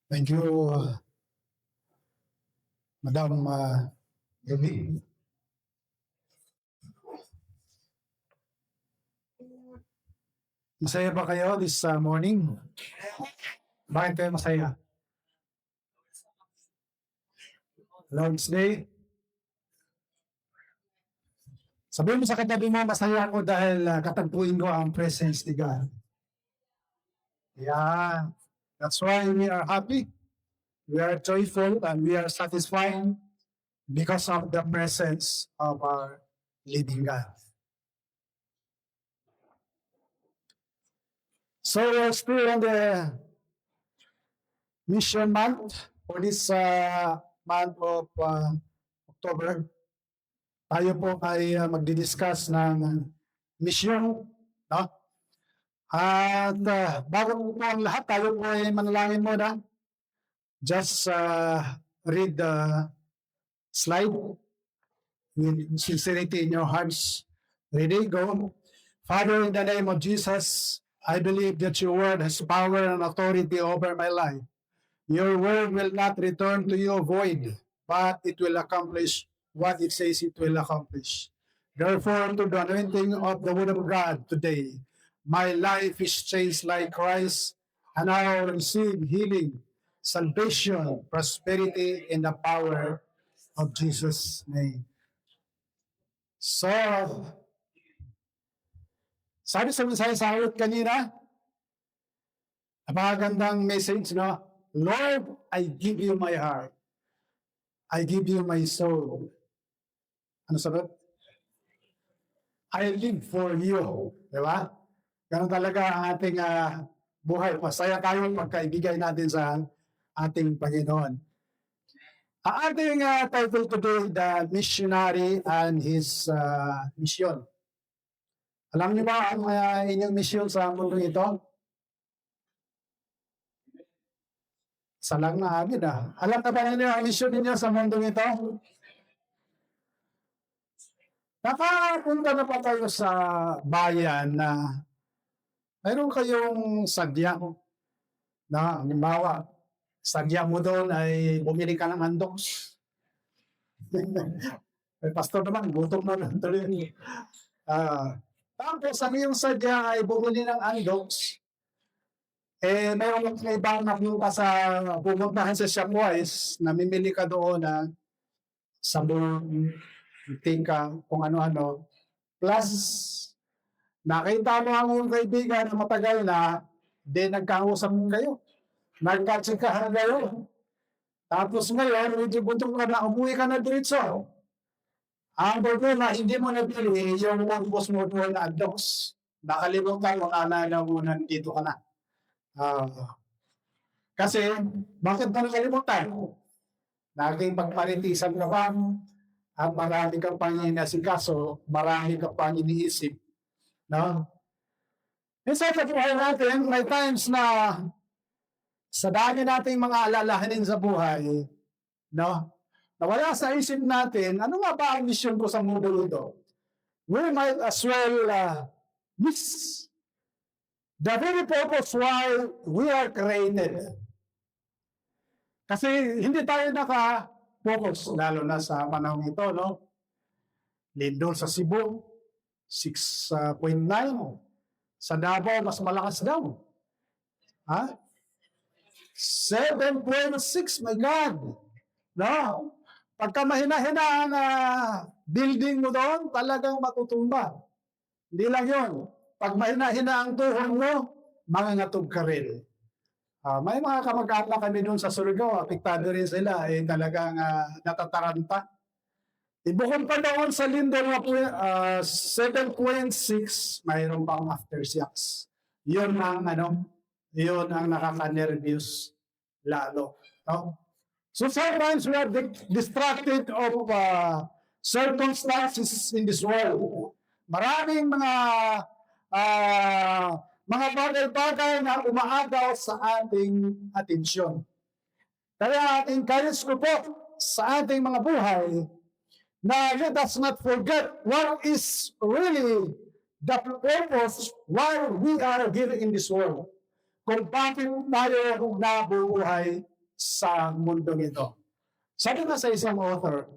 Thank you, Madam Ruby. Masaya ba kayo this morning? Bakit kayo masaya? Lord's Day? Sabihin mo sa katabi mo, masaya ako dahil katagpuin ko ang presence ni God. Yeah, that's why we are happy. We are joyful and we are satisfied because of the presence of our living God. So we're still in the mission month for this month of October. Tayo po ay magdi-discuss ng mission, no? At bago po ang lahat, tayo po ay manalangin muna. Just read the slide with sincerity in your hearts. Ready? Go. Father, in the name of Jesus, I believe that your word has power and authority over my life. Your word will not return to you void, but it will accomplish what it says it will accomplish. Therefore, to the anointing of the word of God today, my life is changed like Christ, and I will receive healing, salvation, prosperity, in the power of Jesus' name. So, sabi sa mensahe sa awit kanina, napakagandang message, no? Lord, I give you my heart. I give you my soul. Ano sagot? I live for you. Di ba? Ganun talaga ang ating buhay. Masaya tayo pagkaibigay natin sa ating Panginoon. Ang ating title today, The Missionary and His Mission. Alam niyo ba ang inyong mission sa mundo ito? Salang na agad Alam na ba ninyo ang mission ninyo sa mundo ito? Nakapunta na pa kayo sa bayan na mayroon kayong sadya na, halimbawa, sadya mo doon ay bumili ka ng andoks. Ay, pastor naman, gutom na lang tuloy. Tapos, ang iyong sadya ay bumili ng andoks. Mayroon kang ibang napunta sa pupuntahan sa Shopwise, namimili ka doon na sabon, tingka, kung ano-ano. Plus, nakita mo ang iyong kaibigan na matagal na, nagkausap kayo. Nagkatsikahan kayo. Tapos ngayon, medyo gutom ka na, umuwi ka na diretso. Ang problema, hindi mo nabili yung nagbos mo doon na andoks. Nakalimutan mo, naalala mo, nandito ka na. Kasi, bakit mo nakalimutan? Naging pagparitisan ka ba? At marami kang pang inasikaso, marami kang pang iniisip. No? Minsan sa buhay natin, may times na sa dami nating mga alalahanin sa buhay, no? Nawala sa isip natin, ano nga ba ang mission ko sa mundo ito? We might as well miss the very purpose why we are created. Kasi hindi tayo naka-focus, lalo na sa panahon ito, no? Lindol sa Cebu, 6.9. Sa Davao, mas malakas daw. 7.6, my God. No? Pagka mahina-hina ang building mo doon, talagang matutumba. Hindi lang yun. Pag mahina-hina ang tuhod mo, mangangatog ka rin. May mga kamag-anak kami doon sa Surigao, apektado rin sila, talagang natataranta. Ibukod pa doon sa Lindol na 7.6, mayroon pang aftershocks. Yun ang nakaka-nervous lalo. No? So sometimes we are distracted of circumstances in this world. Maraming mga bagay-bagay na umaagaw sa ating atensyon. Kaya encourage ko po sa ating mga buhay na let us not forget what is really the purpose why we are here in this world. Kung bakit tayo nabubuhay sa mundong ito. Sabi nga sa isang author,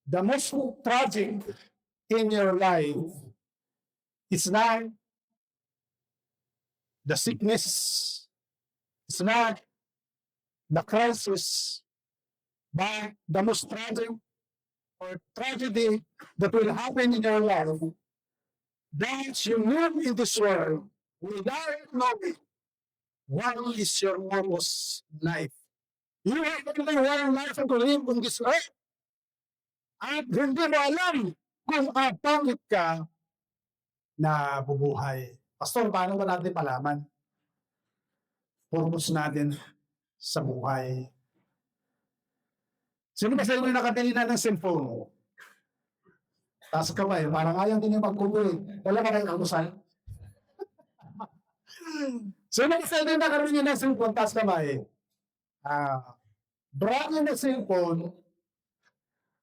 the most tragic in your life is not the sickness, it's not the crisis, but the most tragic or tragedy that will happen in your life that you live in this world without knowing what is your purpose life. You have only one life to live on this earth. At hindi mo alam kung bakit ka na bubuhay. Pastor, paano ba natin palaman? Purpose natin sa buhay. Sino ba sa inyo nakabili na ng cellphone? Taas ka ba eh? Parang ayaw din yung magkukulit. Wala ka kayong almusal? Sino ba sa inyo nakabili ng cellphone? Taas ka ba eh? Brand new na cellphone.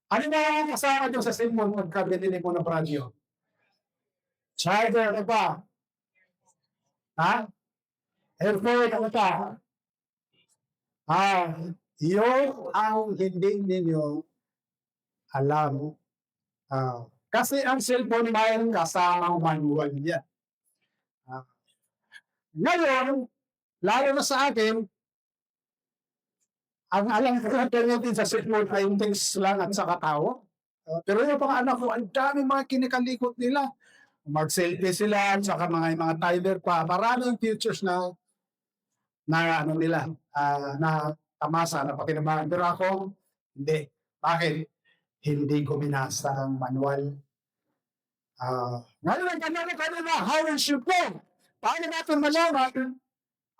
Ano na ang kasama nyo sa cellphone pagka binili mo ng brand new? Charger, ano ba? Ha? Airphone, ano pa? Yun ang hindi ninyo alam. Kasi ang cellphone mayroon kasamang manual niya. Ngayon, lalo na sa akin, ang alam ko natin sa cellphone ay yung things lang at saka tao. Pero yung mga anak ko, ang dami mga kinikalikot nila. Mag-selfie sila at saka mga timer pa. Maraming features na ano nila, na tamasa, na pakinabangan. Pero ako, hindi. Bakit? Hindi ko binasa ang manual. Ngayon ang kanina, how is you go? Paano natin malaman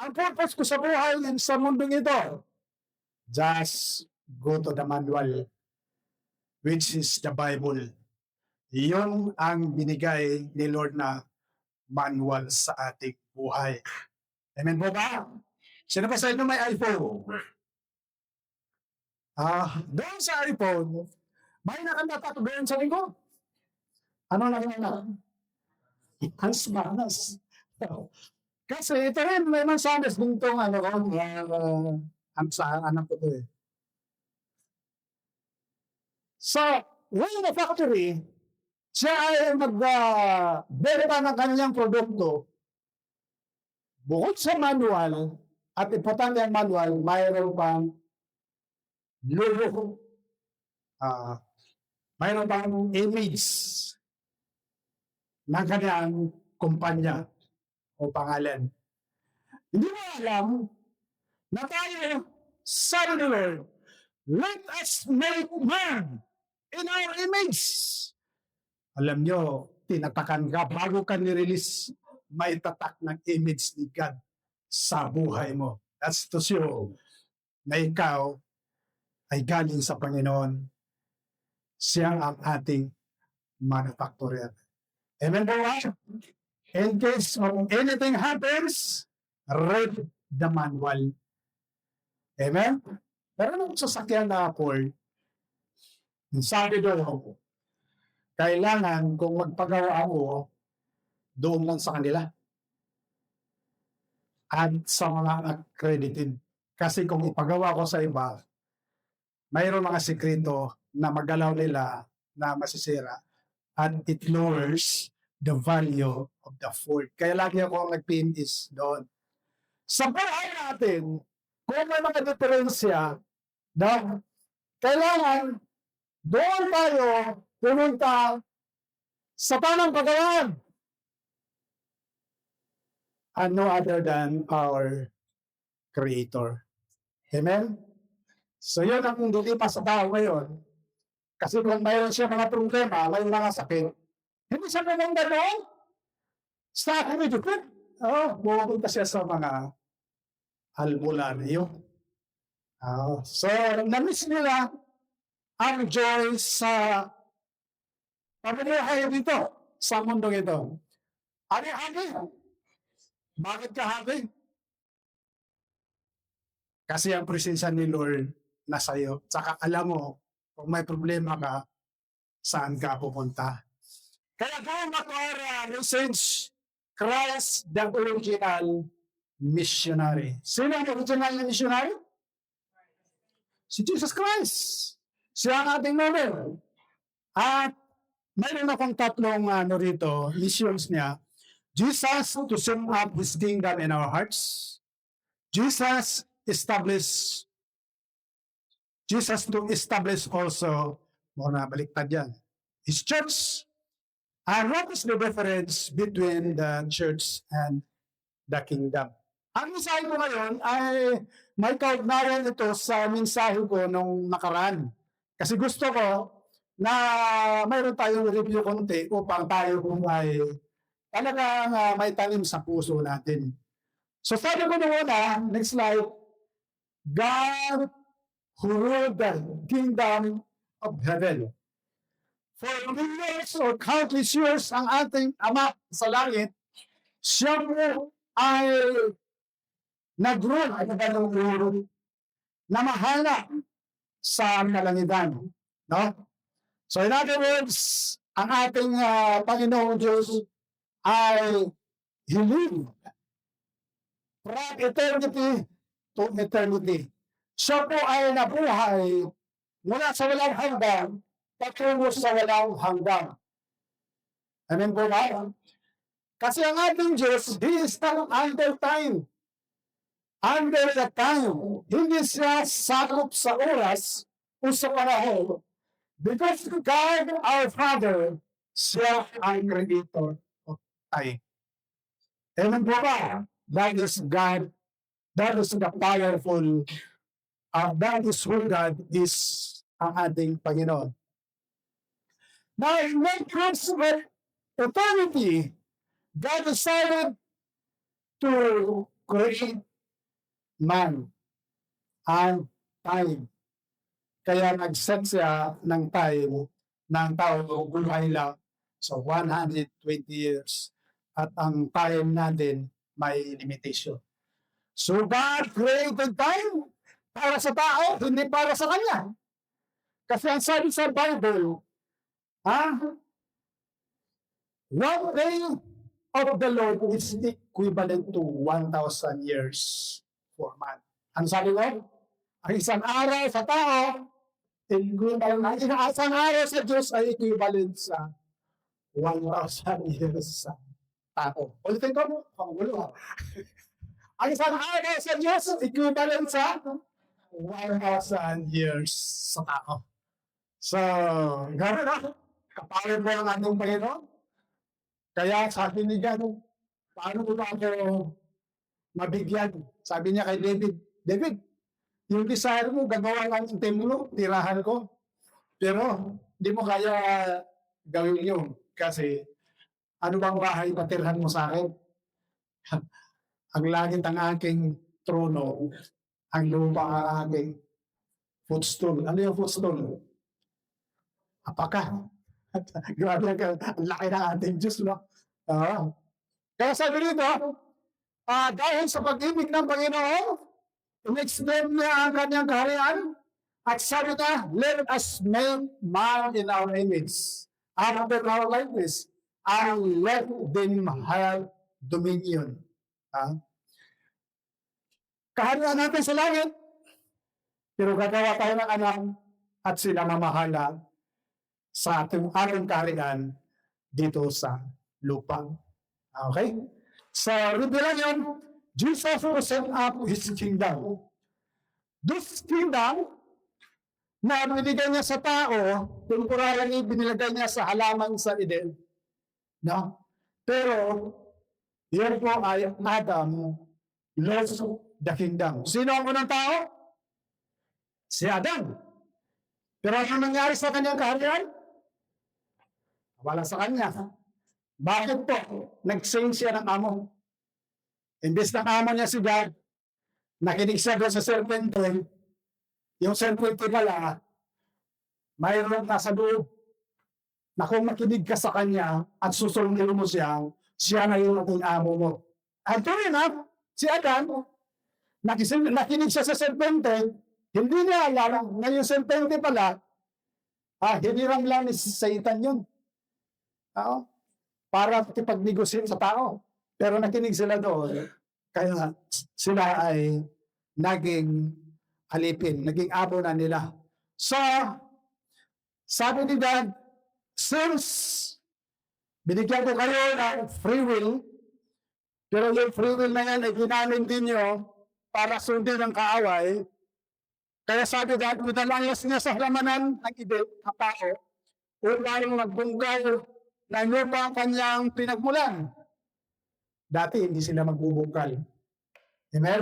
ang purpose ko sa buhay sa mundong ito? Just go to the manual, which is the Bible. Iyon ang binigay ni Lord na manual sa ating buhay. Amen po ba? Sino ba sa inyo may iPhone? Doon sa iPhone, may nakandata doon sa linggo. Ano nakandata? Hans Manas. Kasi ito rin, may mga sanas dito sa anak ko to eh. So, when the factory, siya ay magbenta ng kanyang produkto, bukod sa manual, at importante ang manual, mayroon pang logo, mayroon pang image ng kanyang kumpanya o pangalan. Hindi mo alam na tayo sa Lord, let us make man in our image. Alam nyo, tinatakan ka bago ka ni-release, may tatak ng image ni God sa buhay mo. That's to show na ikaw ay galing sa Panginoon. Siya ang ating manufacturer. Amen po ba? In case of anything happens, read the manual. Amen? Pero nung sasakyan na Ford, sabi doon, kailangan kung magpagawa ako, doon lang sa kanila. At sa mga accredited. Kasi kung ipagawa ko sa iba, mayroon mga sekreto na magalaw nila na masisira. And it lowers the value of the Ford. Kaya lagi ako nag-PNS doon. Sa buhay natin, kung may mga diferensya, kailangan doon tayo pumunta sa tamang pagawaan. And no other than our Creator. Amen? So yun ang lilipas sa tao ngayon. Kasi kung mayroon siya mga problema, may mga sakit, hindi siya pumunta doon sa akin. Pumunta siya sa mga albularyo. So, na-miss nila ang joy sa pamumuhay dito sa mundong ito. Ani-ani. Bakit ka happy? Kasi ang presensya ni Lord nasa iyo. Tsaka alam mo, kung may problema ka, saan ka pupunta. Kaya kung mag-aura, message, Christ the original missionary. Sino ang original na missionary? Si Jesus Christ. Siya ang ating model. At mayroon akong tatlong missions niya. Jesus to set up His kingdom in our hearts. Jesus to establish also, muna baliktad yan, His church. And what is the difference between the church and the kingdom? Ang mensahe ko ngayon ay may kaugnayan ito sa mensahe ko nung nakaraan. Kasi gusto ko na mayroon tayong review konti upang tayo kung ay talagang may tanim sa puso natin. So sabi ko nung una, next slide, God who ruled the kingdom of heaven. For millions or countless years ang ating Ama sa langit, siya po ay nag-rule na mahala sa kalangitan. No? So in other words, ang ating Panginoong Diyos ay He lived from eternity to eternity. Siya po ay nabuhay mula sa walang hanggan patungo sa walang hanggan. Amen po ba? Kasi ang ating Diyos, He is not under time. Under the time, hindi siya sakop sa oras o sa panahon. Because God, our Father, siya ang creator of time. Amen po ba? That is God. That is the powerful. That is who God is, ang ating Panginoon. Now, in when it comes to eternity, God decided to create man and time. Kaya nag-set siya ng time ng tao buhay lang sa 120 years. At ang time natin may limitation. So God created time para sa tao, hindi para sa kanya. Kasi ang sabi sa Bible, one day of the Lord is equivalent to 1,000 years for man. Ang sabi ko, ang isang araw sa tao, ang isang araw sa Diyos ay equivalent sa 1,000 years sa tao. Ulitin ko, pangulo. Ang isang araw sa Diyos equivalent sa 1,000 years sa tao. So, gano'n na. Kapalit mo ang ating Panginoon. Kaya sabi ni God, paano ko ba ako mabigyan? Sabi niya kay David, David, yung desire mo, gagawa ng templo, tirahan ko. Pero, hindi mo kaya gawin yun. Kasi, ano bang bahay patirhan mo sa akin? Ang langit ang aking trono, ang lupa ang aking footstool. Ano yung footstool? Apaka. Grabe ang laki ng ating Diyos, no? Kaya sabi nito, dahil sa pag-ibig ng Panginoon, in-extend niya ang kanyang kaharian, at sabi na, let us make man in our image, after our likeness, and let them have dominion. Kaharian natin sa langit, pero gagawa tayo ng anak at sila mamahala sa ating kaharian dito sa lupa. Okay? So, Revelation, Jesus will set up His kingdom. This kingdom na binigay niya sa tao, temporarily binilagay niya sa halaman sa Eden. No? Pero, yan po ay Adam lost the kingdom. Sino ang unang tao? Si Adam. Pero ano nangyari sa kanyang kaharian? Wala sa kanya. Bakit po? Nag-change siya ng amo. Imbes ng amo niya si God, nakinig siya doon sa serpente. Yung serpente pala, mayroon nasa loob na kung makinig ka sa kanya at susundin mo siya na yung ating amo mo. At tuloy na, si Adam, nakinig siya sa serpente, hindi niya alam na yung serpente pala, hiniram lang ni Satan yun. Para makipag-negotiate sa tao. Pero nakinig sila doon, kaya sila ay naging alipin. Naging amo na nila. So, sabi ni God, since binigyan ko kayo ng free will, pero yung free will na yan ay ginamit din nyo para sundin ang kaaway, kaya sabi God, pinalayas niya sa halamanan ng ibig, ang tao, upang magbungkal na lupa ang kanyang pinagmulan. Dati hindi sila magbubungkal. Amen?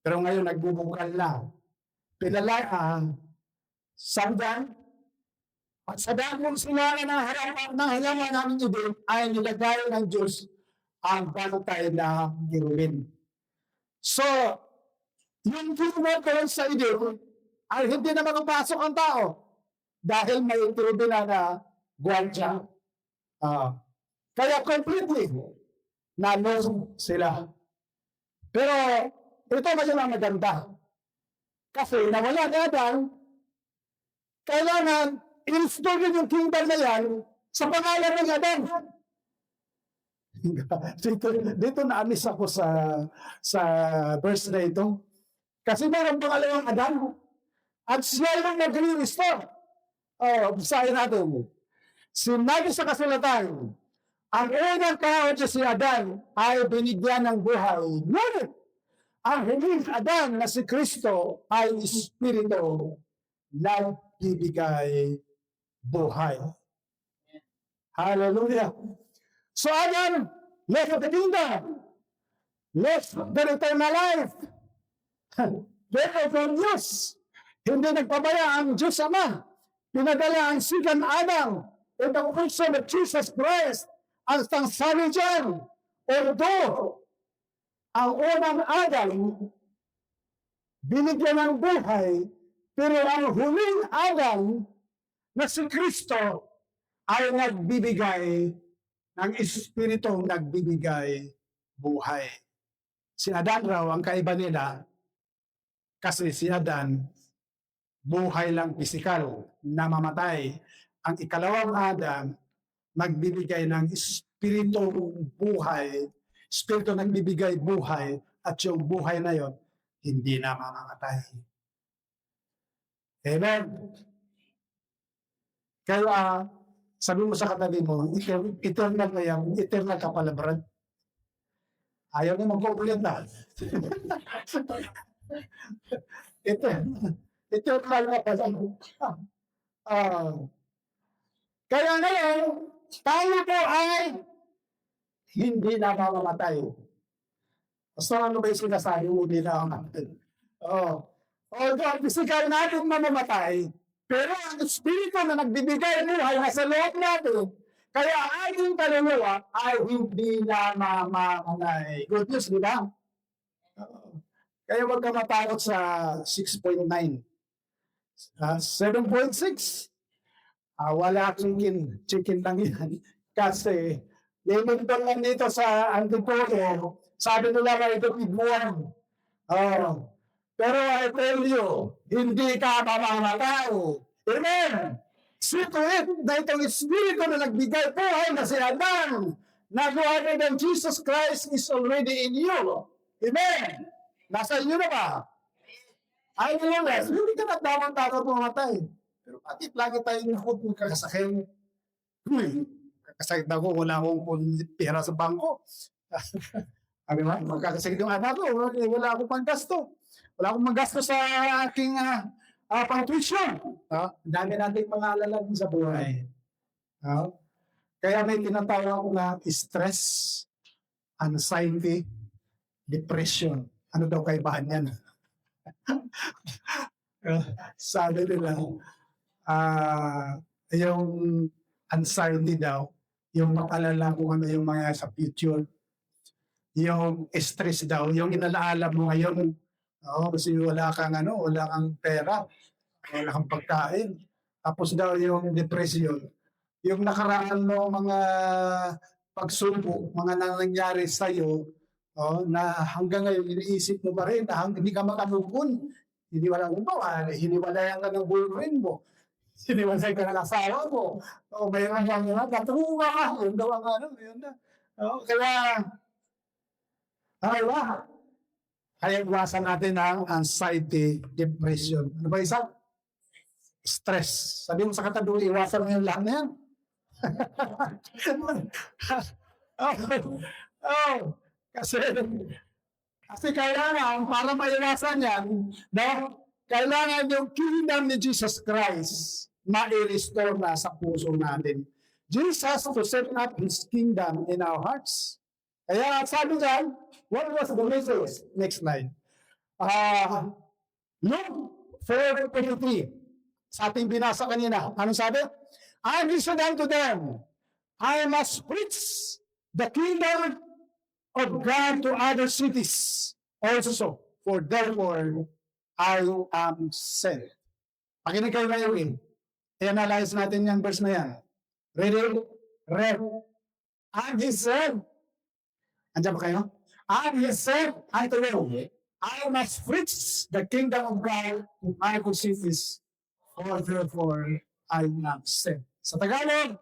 Pero ngayon nagbubungkal na. Pinalayas, sabdan, at sa dahil sila ng halaman namin ibig, ay nilagay ng Diyos ang bantay na giruin. So, yung tumutulong sa idol ay hindi na makapasok ang tao dahil may tribunal na guardia. Kaya completely na-lose sila. Pero ito ang maganda. Kasi nawala ni Adan, kailangan i-install yung kingdom na yan sa pangalan ng Adan. dito na-amis ako sa verse na ito. Kasi meron pangalawang Adan. At siya yung nag-restore. Basahin natin. Sinabi sa kasulatan, ang unang tao na si Adan ay binigyan ng buhay. Ngunit, ang huling Adan na si Kristo ay Espiritu nagbibigay buhay. Hallelujah. So Adan, left the kingdom, left the eternal life. Pero from Diyos, hindi nagpabaya ang Diyos Ama. Pinadala ang second Adam in the person of Jesus Christ. Ang sabi dyan, although ang unang Adam binigyan ng buhay, pero ang huling Adam na si Kristo ay nagbibigay ng Espiritong nagbibigay buhay. Si Adan raw, ang kaiba nila, kasi si Adan, buhay lang pisikal, namamatay. Ang ikalawang Adam, magbibigay ng Espiritu buhay, Espiritu nagbibigay buhay, at yung buhay na yon hindi na mamamatay. Amen? Kaya, sabi mo sa katabi mo, eternal na yan, eternal ka pala, Brad. Ayaw na mag-complete na. Eternal na pala. Kaya ngayon, tayo po ay hindi na mamamatay. So ano ba yung sinasabi mo nila ang natin? Although physical natin mamamatay, pero ang Espiritu na nagbibigay buhay nasa loob natin, kaya ang ating kaluluwa ay hindi na mamamatay. Good news, di ba? Kaya huwag ka matakot sa 6.9. 7.6. Wala chicken lang yan. Kasi, limitan lang dito sa Antipolo, sabi nila na ito bigbuwan. Pero I tell you, hindi ka mamamatay. Amen! See to it na itong Espiritu na nagbigay buhay na si Adan, na buhay ng Jesus Christ is already in you. Amen! Nasa inyo na ba? Ay, hindi ka nagdamang takot mamatay. Pero bakit lagi tayong kakasakit? Kakasakit ako, wala akong pera sa bangko. Sabi mo, magkakasakit yung anak ko, wala akong panggasto. Wala akong magasto sa aking pang-tuition. Dami natin mga alala sa buhay. Kaya may tinatawag ko na stress, anxiety, depression. Ano daw kaibahan yan? Sabi nila, yung anxiety daw, yung makalala kung ano yung mga sa future. Yung stress daw, yung inalaala mo ngayon, kasi wala kang pera, wala kang pagkain. Tapos daw yung depression, yung nakaraan mo mga pagsubok, mga nangyari sa'yo, na hanggang ngayon iniisip mo pa rin na hindi ka makamukun. Hiniwalayan ka ng boyfriend mo. Hiniwalayan ka ng asawa mo. May mga katunga ka. Yun daw ang yun na. Kaya, Kaya iwasan natin ang anxiety, depression. Ano ba isa? Stress. Sabi mo sa katabi, iwasan mo yung lahat na yan. oh, oh, kasi, kasi kailangan, para maiwasan yan, no? Kailangan yung kingdom ni Jesus Christ ma-restore na sa puso natin. Jesus to set up His kingdom in our hearts. Kaya sabi niyan, what was the message? Next slide. Luke 4:23. Sa ating binasa kanina, ano sabi? I listen unto them. I must preach the kingdom of God to other cities also. For therefore, I am sent. Pakinig kayo ngayon. I-analyze natin yung verse na yan. Ready? Read. And he said, andiyan ba kayo? And he said unto them, I must preach the kingdom of God to other cities. For therefore, I am sent. Sa Tagalog,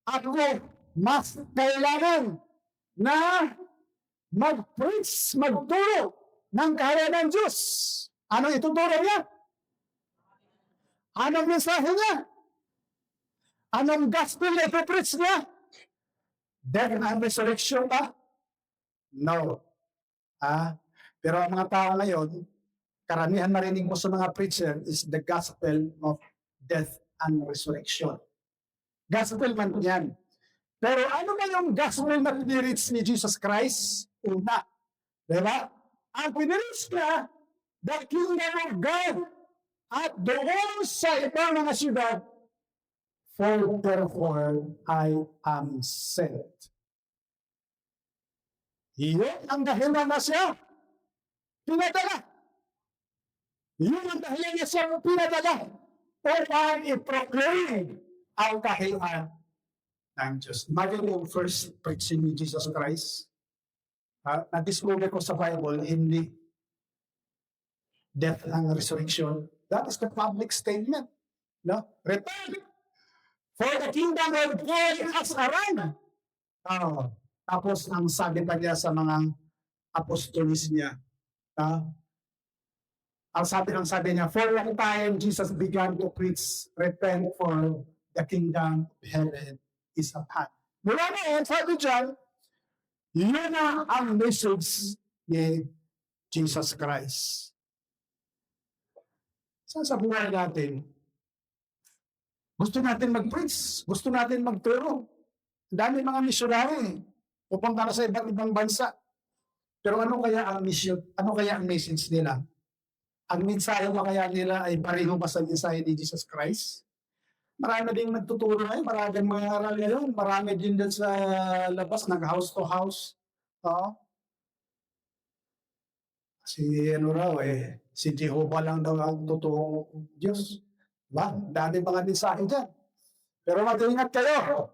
ako mas kailangan na mag-preach, magturo ng kaharian ng Diyos. Anong ituturo niya? Anong mensahe niya? Anong gospel na ipipreach niya? Death and resurrection ba? No. Pero ang mga tao ngayon, karamihan marinig mo sa mga preacher is the gospel of death and resurrection. Gospel man yan. Pero ano ba yung gospel na pinirich ni Jesus Christ? Una. Diba? Ang pinirich niya, the kingdom of God. At doon sa ibang mga syudad, for therefore I am sent. Iyon ang dahilan na siya pinadala. Iyon ang dahilan na siya pinadala upang i-proclaim ang kahilan ng Diyos. Imagine yung first preaching ni Jesus Christ. Na-discover ko sa Bible, hindi death and resurrection. That is the public statement. No? Repent! For the kingdom of God has arrived. Tapos ang sabi pa niya sa mga apostolis niya, ang sabi niya, for a time Jesus began to preach, repent for the kingdom of heaven is at hand. Mula na yan, sabi dyan, yun na ang message ni Jesus Christ. Sa buhay natin, gusto natin mag-preach, gusto natin magturo. Dami mga misyonary, pupunta na sa iba't ibang bansa. Pero ano kaya ang mission? Ano kaya ang message nila? Ang mensahe ba kaya nila ay pareho ba sa mensahe ni Jesus Christ? Marami ding nagtuturo ngayon, marami ding mga aral ngayon, marami din din sa labas, nag-house to house. Si ano raw si Jehovah lang daw ang totoong Diyos. Diba? Dami mga mensahe dyan. Pero mag-ingat kayo.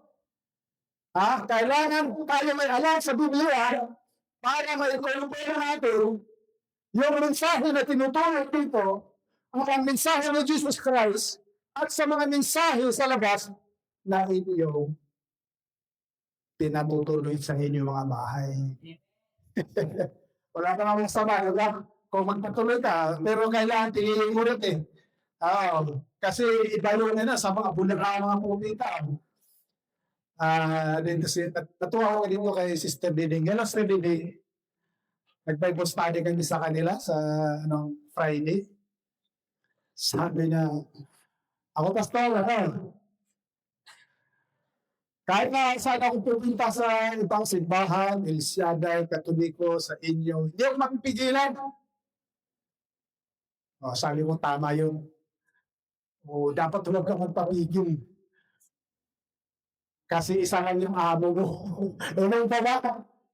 Kailangan tayo may alam sa Biblia para ma-equilibrate natin yung mensahe na tinutulog dito, ang mensahe ng Jesus Christ, at sa mga mensahe sa labas na inyong pinatutuloy sa inyong mga bahay. Wala ka nga masama, kung magpatuloy ka, pero kailangan tingin mo rin kasi iba yun na sa mga bulaga mga pumita. Natuwa ko dito kay Sister Diding. Hello, Sister Diding. Nag-Bible study kami sa kanila sa Friday. Sabi niya, ako pastor, kahit na saan ako pupunta sa ibang simbahan, El Shaddai, Katoliko, sa inyo, hindi ako mapipigilan. Sabi mo, tama yun. Dapat huwag kang magpapigil. Kasi isa lang yung amo mo. Ano pa ba?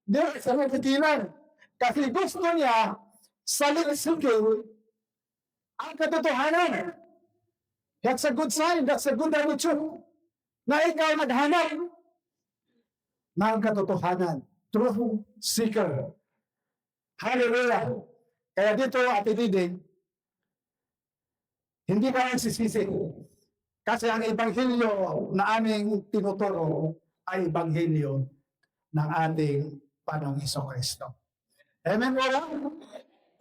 Hindi, isa mapigilan. Kasi gusto niya, salisigil ang katotohanan. That's a good sign. That's a good attitude. Na ikaw naghanap ng katotohanan. Truth seeker. Hallelujah. Kaya dito, Ate Diding, hindi ka nagsisisi. Kasi ang ebanghelyo na aming tinuturo ay ebanghelyo ng ating Panginoong Hesus Kristo. Amen, wala?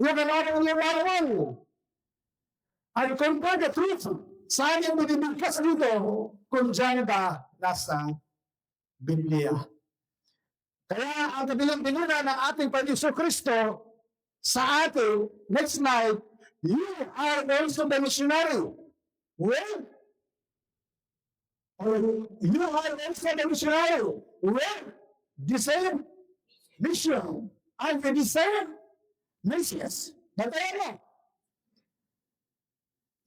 You can open your Bible and compare the truth. Saan yung binibigkas dito kung dyan ka nasa Biblia? Kaya ang kabilang pinuna ng ating Panginoon Kristo sa atin next night, you are also the missionary. Well, you are also the missionary. Well, the same mission and the same message. Batayan mo.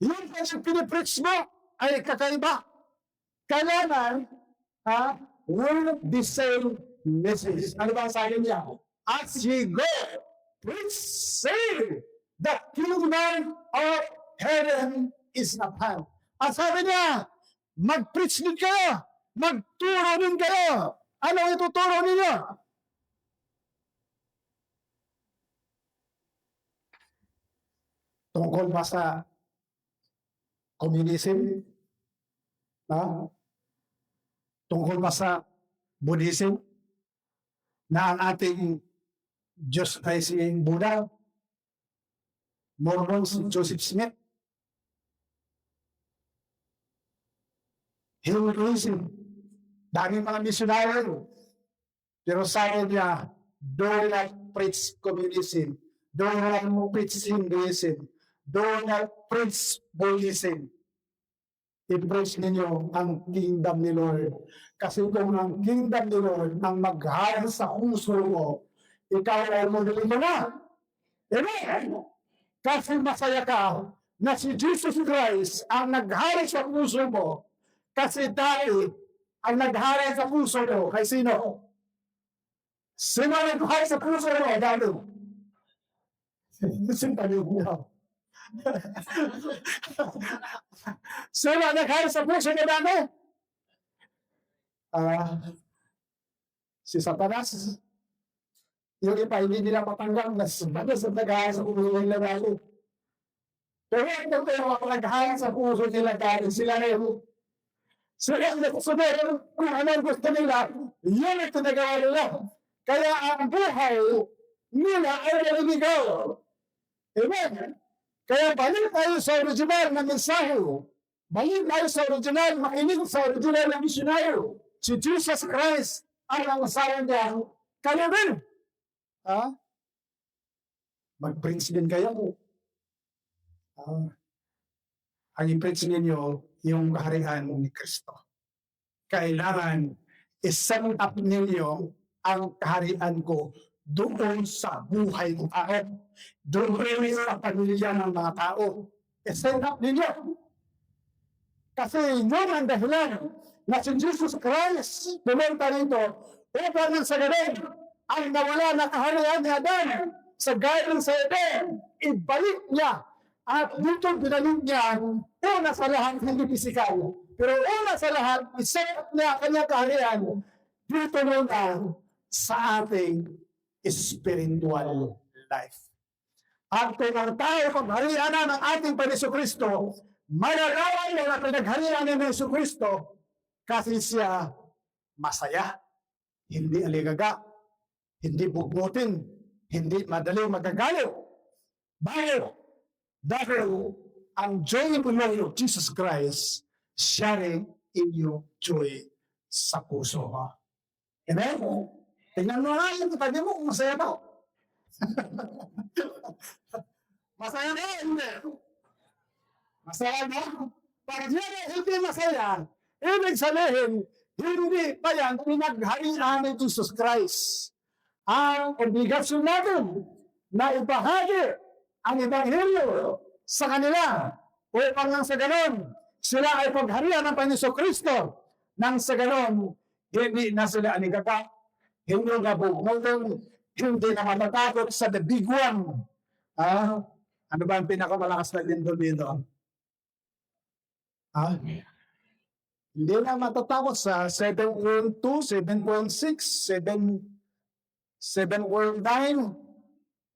Yung kanyang pinipreach mo ay kakaiba. Kailangan, will the same message. Ano ba ang sabi niya? As ye go, preach, say, the kingdom of heaven is at hand. Ang sabi niya, mag-preach din kayo, magturo din kayo. Ano ang ituturo ninyo? Tungkol ba sa communism? Tungkol ba sa Buddhism? Na ang ating Diyos ay si Buddha? Mormon si Joseph Smith? Hinduism? Daming mga misyonaryo. Pero sabi niya, do not preach communism. Do not preach Hinduism. Do not preach Buddhism. I-preach ninyo ang kingdom ni Lord. Kasi kung ang kingdom ni Lord ang maghari sa puso mo, ikaw ay magaling mo na. Amen? Kasi masaya ka na si Jesus Christ ang naghari sa puso mo. Kasi dahil ang naghari sa puso mo, kay sino? Sino ang naghari sa puso mo? Dahil. Sintanin mo. Sino ang naghari sa puso mo dahil? Si Satanas. Yung iba, hindi nila matanggap na naghari sa puso nila dahil. Pero ito yung naghari sa puso nila dahil sila na yung sila ang nagsusunod kung ano ang gusto nila, yun ang tinagawa nila. Kaya ang buhay nila ay naliligaw. Amen? Kaya balik tayo sa original na mensahe. Balik tayo sa original, makinig sa original na misyonaryo. Si Jesus Christ ang asawa niya. Kaya rin. Mag-preach din kayo. Ang i-preach ninyo yung kaharian ni Kristo. Kailangan isang up ninyo ang kaharian ko doon sa buhay ng tao. Doon sa pamilya ng mga tao. Isang up ninyo. Kasi yun ang dahilan na si Jesus Christ pumunta rito upang sa galing ang nawala na kaharian ni Adan sa Garden sa Eden. Ibalik niya. At dito binalik niya, una sa lahat, hindi pisikal. Pero una sa lahat, iset niya kanyang kaharian dito muna sa ating spiritual life. At kung ang tayo pagharian na ng ating Panginoon Kristo, malalaman na pinagharian ni Yesu Kristo kasi siya masaya, hindi aligaga, hindi bugnutin, hindi madali magagalit. Bakit? Dahil ang joy mo ng Jesus Christ, sharing in your joy sa puso mo. Amen? Tingnan mo nga yung katabi mo kung masaya ba. Masaya na hindi. Masaya na? Pag hindi masaya, ibig sabihin, hindi pa yan pinagharian ni Jesus Christ. Ang obligasyon natin na ibahagi ang Ebanghelyo sa kanila upang nang sa ganon, sila ay pagharian ng Panginoon Kristo. Nang sa ganon, hindi na sila anigaga, hindi na bugnutin, hindi na matatakot sa the big one. Ano ba ang pinakamalakas na lindol dito? Hindi na matatakot sa 7.2, 7.6, 7.9,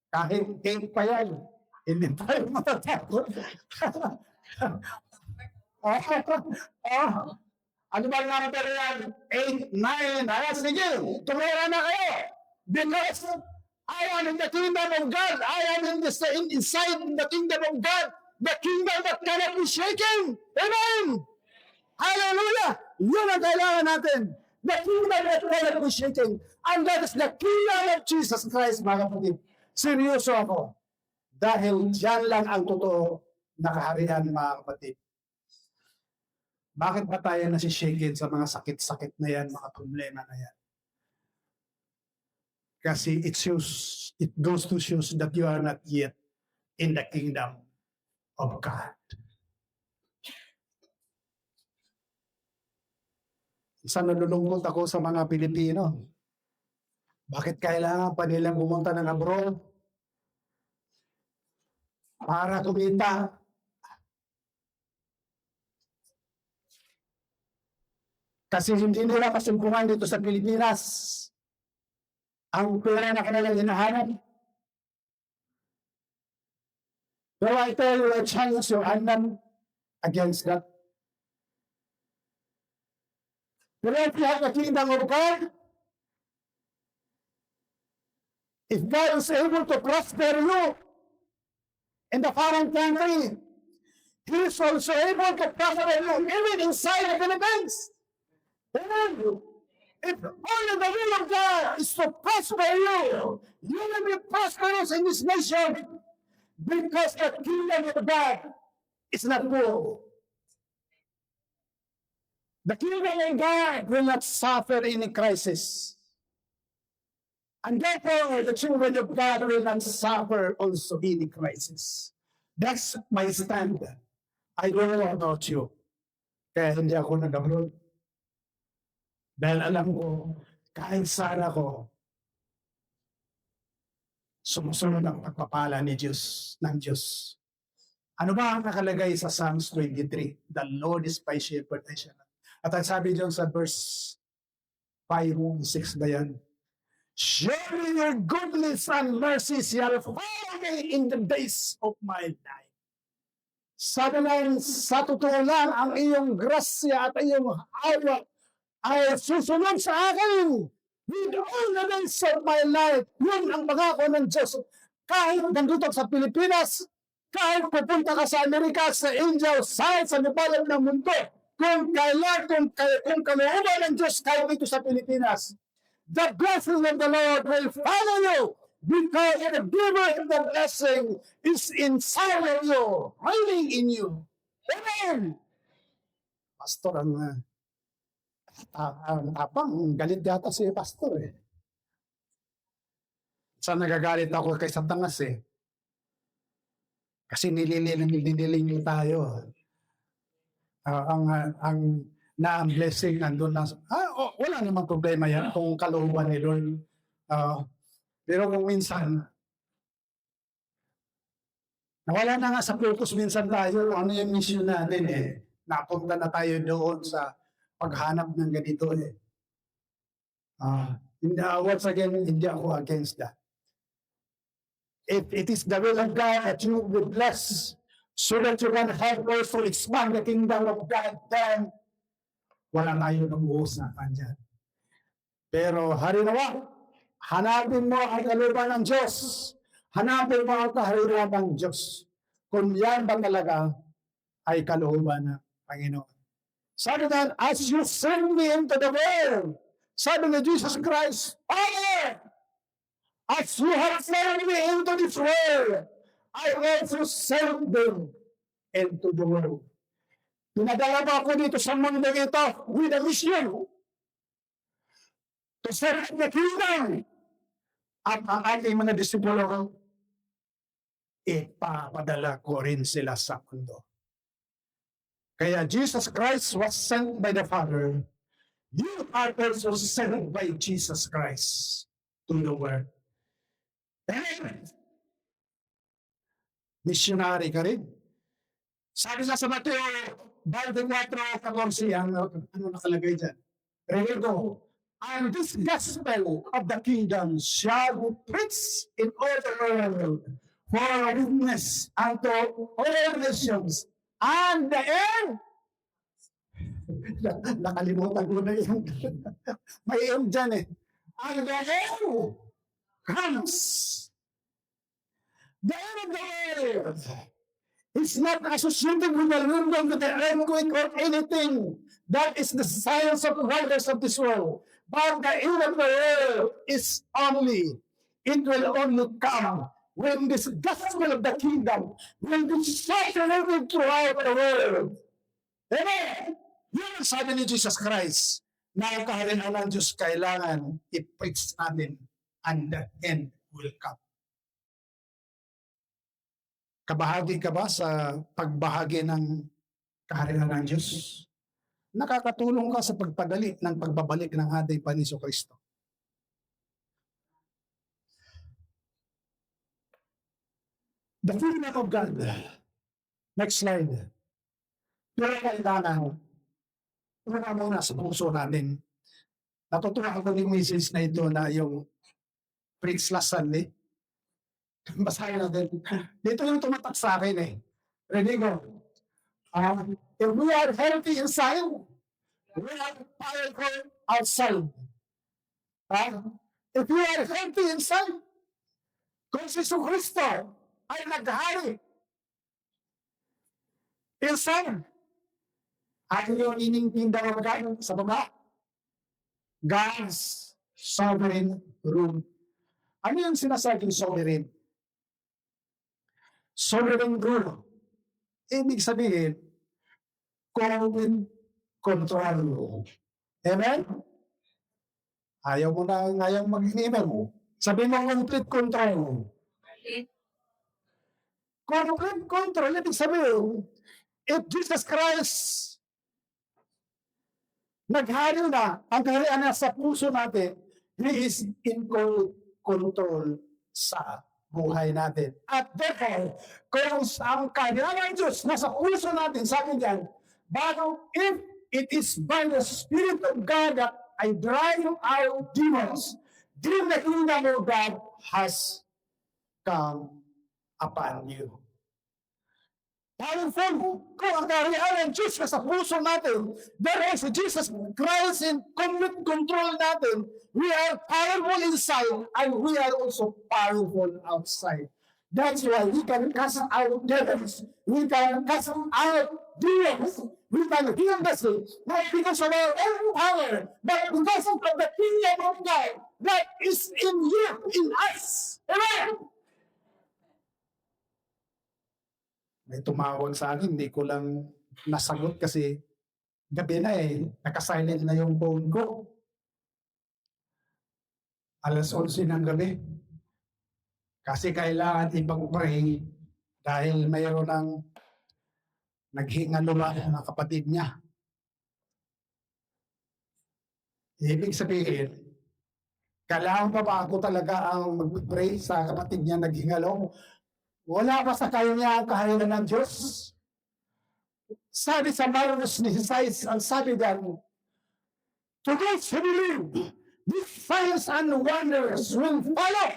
kahit 8 pa yan. Hindi tayo matatakot. Ano ba nga pero yan? 8, 9, sige, tumira na kayo. Because I am in the kingdom of God. I am inside the kingdom of God. The kingdom that cannot be shaken. Amen! Hallelujah! Yun ang kailangan natin. The kingdom that cannot be shaken. And that is the kingdom of Jesus Christ, mga kapatid. Seryoso ako. Dahil diyan lang ang totoo na kaharian, mga kapatid. Bakit ba tayo nasishaken sa mga sakit-sakit na yan, mga problema na yan? Kasi it goes to shows that you are not yet in the kingdom of God. Isa nalulungkot ako sa mga Pilipino. Bakit kailangan pa nilang pumunta ng abroad? Para kumita. Kasi hindi nila kasumpungan dito sa Pilipinas. Ang pera na kanilang hinahanap. Pero I tell you, I challenge you, I'm not against that. But if you have the kingdom of God, if God is able to prosper you in the foreign country, He is also able to prosper you even inside the Philippines. Amen. If only the will of God is to prosper you, you will be prosperous in this nation because the kingdom of God is not full. The kingdom of God will not suffer any crisis. And therefore, the children of God will not suffer also any crisis. That's my stand. I don't know about you. Kaya hindi ako nag-abroad. Dahil alam ko, kahit saan ako, sumusunod ang pagpapala ng Diyos. Ano ba ang nakalagay sa Psalms 23? The Lord is my shepherd, I shall not. At ang sabi diyon sa verse 5, 6 ba yan? Surely your goodness and mercy shall follow me in the days of my life. Sabi lang, sa totoo lang, ang iyong grasya at iyong awa ay susunod sa akin with all the days of my life. Yun ang pangako ng Diyos. Kahit nandito sa Pilipinas, kahit pupunta ka sa Amerika, sa India, sa lupalan ng mundo, kung kalooban ng Diyos kahit dito sa Pilipinas, the blessing of the Lord will follow you because the giver of the blessing is inside of you, hiding in you. Amen! Pastor, ang galit yata si Pastor eh. Saan nagagalit ako kay Satanas eh? Kasi nililing tayo. Ang blessing nandun na. Wala namang problema yan kung kalooban ni Lord. Pero kung minsan, nawala na nga sa focus minsan tayo, ano yung mission natin eh. Napunta na tayo doon sa paghanap ng ganito eh. Once again, hindi ako against that. If it is the will of God that you will bless so that you can help also expand the kingdom of God, then wala tayo nag-uusapan dyan. Pero harinawa, hanapin mo ang kalooban ng Diyos. Hanapin mo ang kaharian ng Diyos. Kung yan ba talaga ay kalooban ng Panginoon. Sabi na, as you send me into the world, sabi ni Jesus Christ, Father, as you have sent me into this world, I also send them into the world. Pinadala mo ako dito sa mundo ito with a mission to serve the kingdom. At ang ating mga disipulo, ipapadala ko rin sila sa mundo. Kaya Jesus Christ was sent by the Father. You are also sent by Jesus Christ to the world. Amen. Missionary ka rin. Sabi sa Mateo 24:14, ano nakalagay dyan? Renego, and this gospel of the kingdom shall be preached in all the world for a witness unto all nations. And the end, nakalimutan ko na yung may end dyan eh. And the end, comes. The end of the world is not associated with the rhythm of the earthquake or anything. That is the science of wonders of this world. But the end of the world is only, it will only come when this gospel of the kingdom will be saturated throughout the world. Amen! Yun ang sabi ni Jesus Christ, na ang kaharian ng Diyos kailangan i-preach natin and the end will come. Kabahagi ka ba sa pagbahagi ng kaharian ng Diyos? Nakakatulong ka sa pagpadali ng pagbabalik ng ating Panginoon Kristo. The kingdom of God. Next slide. Pero kailangan, una muna sa puso natin. Natutuwa ako ng message na ito na yung preach last Sunday. Basahin natin. Dito yung tumatak sa akin eh. Ready go. If we are healthy inside, we are powerful outside. If we are healthy inside, kung si Kristo ay naghari inside, ano yung inintindang ng sa baba? God's sovereign rule. Ano yung sinasabing sovereign? Sovereign rule. Ibig sabihin, control. Amen? Ayaw mo na, ayaw mag-email mo. Sabihin mo complete control. Complete control, ibig sabihin, if Jesus Christ naghari na ang kaharian na sa puso natin, He is in control sa buhay natin. At therefore, kung ang kaharian ng Diyos nasa puso natin, sabi diyan, bago if it is by the Spirit of God that I drive out demons, then the kingdom of God has come upon you. Powerful. Kung ang kaharian ng Diyos sa puso natin, there is Jesus Christ in complete control natin. We are powerful inside and we are also powerful outside. That's why we can cast out devils. We can cast out demons. We can heal the sick, not because of our own power, but because of the kingdom of God that is in you, in us. Amen? May tumawag sa akin, hindi ko lang nasagot kasi gabi na eh, nakasilent na yung phone ko. Alas 11 ng gabi. Kasi kailangan ipag-pray dahil mayroon ng naghingalula ng kapatid niya. Ibig sabihin, kailangan pa ba ako talaga ang mag-pray sa kapatid niya naghingalo? Wala pa sa kanya ang kaharian ng Diyos. Sabi sa Marcos 16, ang sabi diyan, to those who believe, these signs and wonders will follow.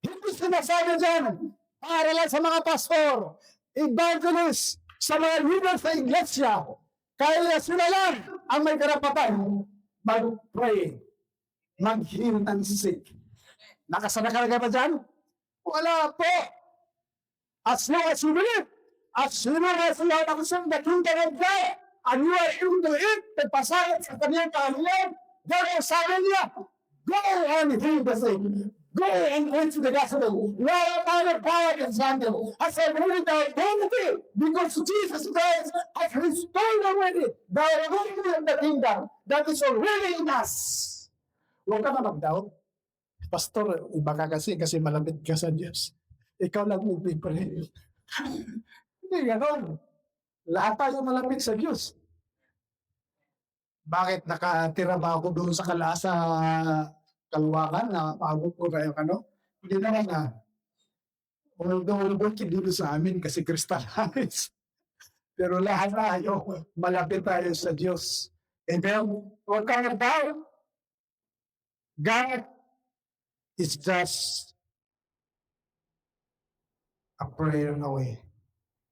Hindi sinasabi diyan, para lang sa mga pastor, evangelist, sa mga leader sa iglesia, kaya sila lang ang may karapatan mag-pray, mag-heal ng sick. Nakasana ka ba dyan? Wala po. As long as you believe, as long as you are accepting the kingdom of God, and you are able to eat, pagpasakit sa kanyang kaharian, gano'n sabi niya, go and heal the sick. Go and preach the gospel. Wala tayo power and example. As I read the identity, because Jesus Christ has restored already the identity of the kingdom that is already in us. Huwag ka na mag-doubt. Pastor, iba ka kasi malapit ka sa Diyos. Ikaw lang mag-pray. Hindi gano'n. Lahat tayo malapit sa Diyos. Bakit nakatira ba ako doon sa Kalwakan na paabot ko kayo Hindi naman na. Ulog dito sa amin kasi crystallized. Pero lahat tayo, malapit tayo sa Diyos. And then, huwag ka na-doubt. God is just a prayer away.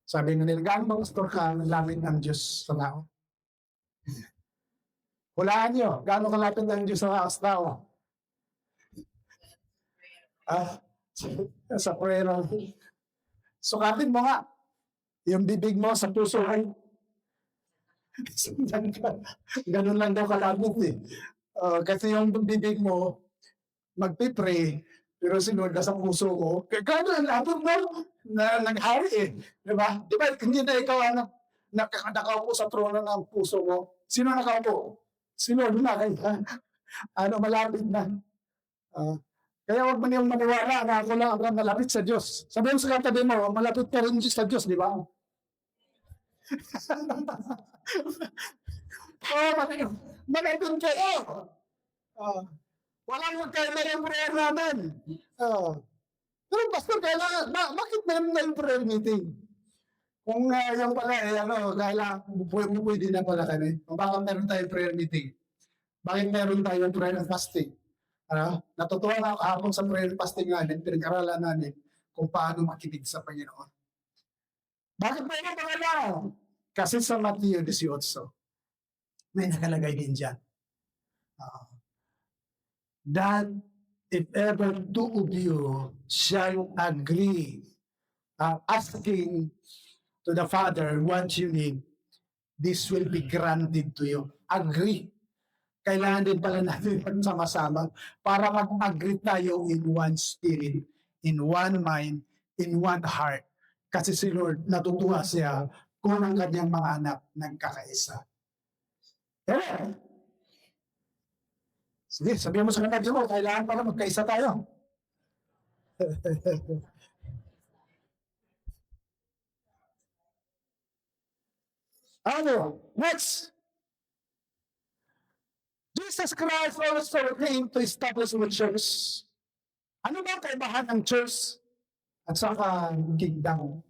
Sabi nila, gaano bang pastor ka lapit ng Diyos sa tao? Hulaan nyo, gaano kalapit ng Diyos sa tao? Ah, sa prayer. Sukatin mo nga. Yung bibig mo sa puso ay ganun lang daw kalabot eh. Kasi yung bibig mo, magpipray, pero sinunod na sa puso ko, kaya gano'n ang labot mo na naghari eh. Di ba? Di ba, hindi na ikaw ano, nakaupo sa trono ng puso mo. Sino nakaupo? Sinunod na kaya. Ano, malapit na. Ah, kaya huwag mo niyong maniwala na ako lang ang malapit sa Diyos. Sabihin mo sa katabi mo, malapit ka rin sa Diyos, di ba? Oo, malapit kayo. Ah, walang magkaila yung prayer namin. Pero pastor, kailangan, bakit meron na yung prayer meeting? Kung yung pala, kailangan, pwede na pala kami. Kung bakit meron tayong prayer meeting? Bakit meron tayong prayer and fasting? Natutuwa na ako kahapon sa prayer and fasting namin, pinag-aralan namin kung paano makinig sa Panginoon. Bakit ba yung pangalaw? Kasi sa Matthew 18, may nakalagay din dyan. That if ever two of you shall agree, asking to the Father what you need, this will be granted to you. Agree. Kailangan din pala natin sama-sama para mag-agree tayo in one spirit, in one mind, in one heart. Kasi si Lord, natutuwa siya kung ang kanyang mga anak nagkakaisa. Yeah. Sige, sabihin mo sa kanya mo, kailangan pala magkaisa tayo. Next. Jesus Christ also came to establish the church. Ano ba ang kaibahan ng church at saka kingdom?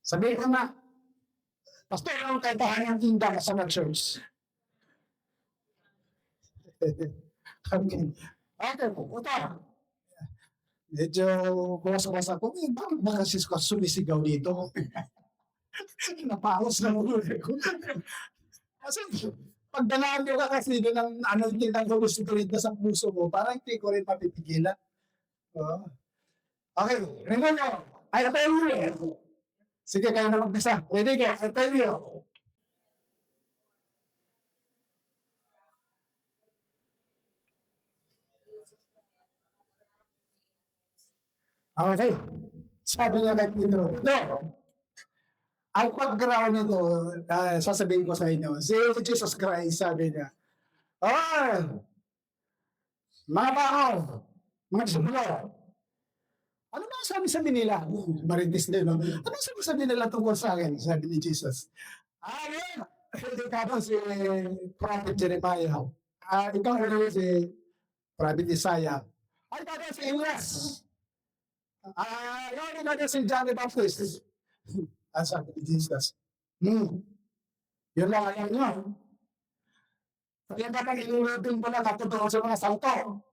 Sabihin ko na, pastor, ano ang kaibahan ng kingdom at saka church? Okay, puta. Medyo buwas-buwas ako. Bakit ba kasi sumisigaw dito? Napalos na mo. Kasi pagdalaan ko ka kasi doon ang anointing ng Holy Spirit na sa puso mo, parang hindi ko rin mapipigilan. Okay, remember, I tell you. Sige, kayo na mag-bisa. Ready ka, I tell you. Okay, sabi niya kay Pedro, no, ang background nito, sasabihin ko sa inyo, si Jesus Christ, sabi niya, mga bakaw, mga disiplo, ano ba sabi nila? Maritis din, no? Ano sabi nila tungkol sa akin? Sabi ni Jesus. Yun! Ikaw si Prophet Jeremiah. Ikaw rin si Prophet Isaiah. Ikaw si Elias. Ikaw si John the Baptist. Sabi ni Jesus. Yun lang alam nyo. Kaya ba nang inulubin mo na natutuwa sa mga salto?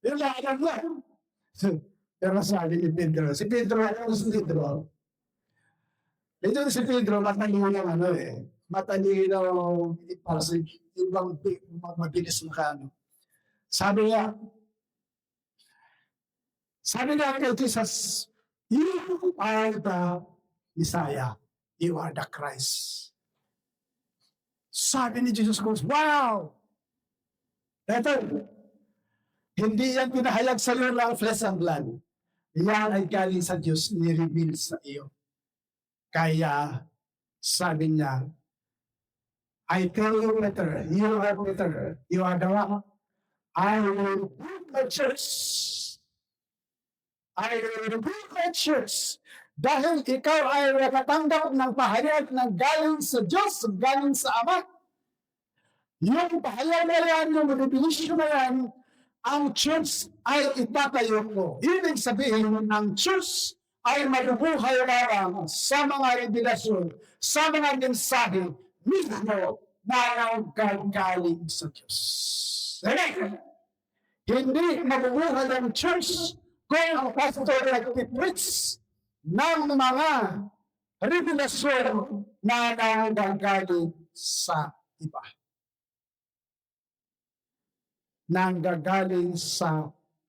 Yun lang alam nyo. Pero sabi ni Pedro, si Pedro, ito si Pedro, matalino matalino, ibang mabilis makano. Sabi niya kay Jesus, you are the Messiah. You are the Christ. Sabi ni Jesus Christ, wow! Ito, hindi yan pinahayag sa iyo ng flesh and blood. Yan ay galing sa Diyos, ni-reveal sa iyo. Kaya, sabi niya, I tell you better, you are better, you are the one. I will build my church. I will build my church. Dahil ikaw ay nakatanggap ng pahayag na galing sa Diyos, galing sa Ama. Yung pahayag na yan, yung revelation na yan, ang church ay itatayo ko. Ibig sabihin, ang church ay mabubuhay lamang sa mga revelasyon, sa mga mensahe mismo na galing sa Diyos. Hindi mabubuhay ang church kung ang pastor nag-preach ng mga revelasyon na nanggagaling sa iba. nanggagaling sa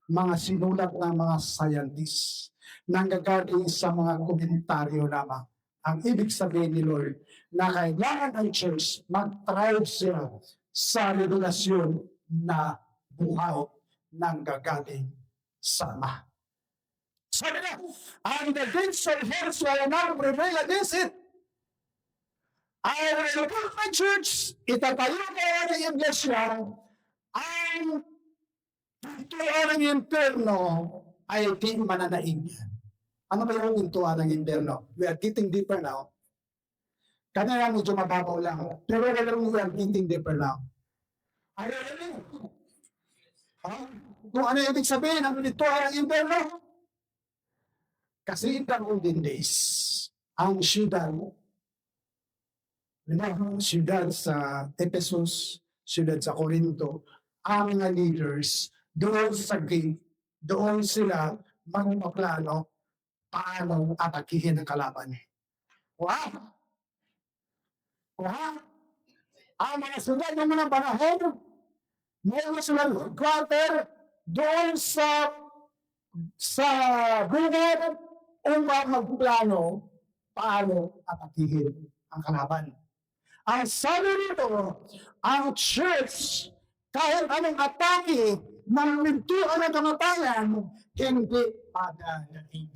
mga sinulat ng mga scientists, nanggagaling sa mga komentaryo lamang. Ang ibig sabihin ni Lord, na kailangan ang church mag-thrive sila sa revelasyon na buhaw nanggagaling sa Ama. Sabi na, and the gates of hell shall not prevail against it. I will build my church, itatayo ko ang iglesia, ang pintuan ng impyerno ay di mananaig. Ano ba yung pintuan ng impyerno? We are getting deeper now. Kanina medyo mababaw lang. Pero we are getting deeper now. Ayaw rin. Kung ano yung ibig sabihin ng pintuan ng impyerno? Kasi in the olden days, ang syudad sa Ephesus, syudad sa Corinto, ang mga leaders, doon sa gate, doon sila magpaplano paano atakihin ang kalaban. Wow! Wow! Ang mga syudad ng mga panahon, mayroon silang headquarter doon sa bukid upang magplano paano atakihin ang kalaban. Ang sabi nito, ang church, kahit anong atake ng mintuan ng kamatayan, hindi padadaig.